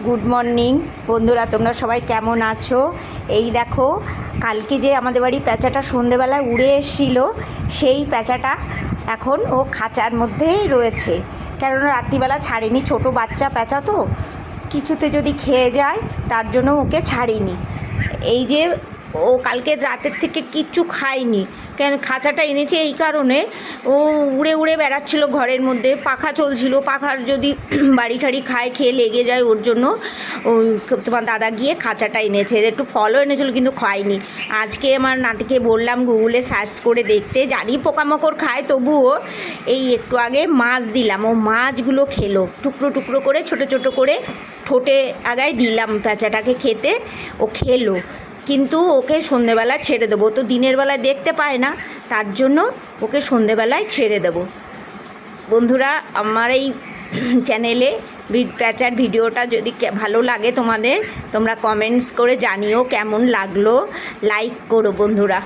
Good morning বন্ধুরা, তোমরা সবাই কেমন আছো? এই দেখো, কালকে যে আমাদের বাড়ি প্যাঁচাটা সন্ধেবেলায় উড়ে এসেছিল, সেই প্যাঁচাটা এখন ও খাঁচার মধ্যেই রয়েছে। কেননা রাত্রিবেলা ছাড়েনি, ছোট বাচ্চা প্যাঁচা তো কিছুতে যদি খেয়ে যায়, তার জন্য ওকে ছাড়িনি। এই যে ও কালকে রাতের থেকে কিচ্ছু খায়নি, কেন খাঁচাটা এনেছে এই কারণে, ও উড়ে উড়ে বেড়াচ্ছিল ঘরের মধ্যে, পাখা চলছিল, পাখার যদি বাড়ি ঠাড়ি খায়, খেয়ে লেগে যায়, ওর জন্য ও তোমার দাদা গিয়ে খাঁচাটা এনেছে। একটু ফলও এনেছিল কিন্তু খায়নি। আজকে আমার নাতিকে বললাম গুগলে সার্চ করে দেখতে, জানি পোকামাকড় খায়, তবুও এই একটু আগে মাছ দিলাম, ও মাছগুলো খেলো, টুকরো টুকরো করে ছোটো ছোটো করে ঠোঁটে আগায় দিলাম প্যাঁচাটাকে খেতে, ও খেলো। কিন্তু ওকে সন্ধেবেলা ছেড়ে দেবো, তো দিনের বেলায় দেখতে পায় না, তার জন্য ওকে সন্ধেবেলায় ছেড়ে দেবো। বন্ধুরা, আমার এই চ্যানেলে প্যাঁচার ভিডিওটা যদি ভালো লাগে তোমাদের, তোমরা কমেন্টস করে জানিও কেমন লাগলো, লাইক করো বন্ধুরা।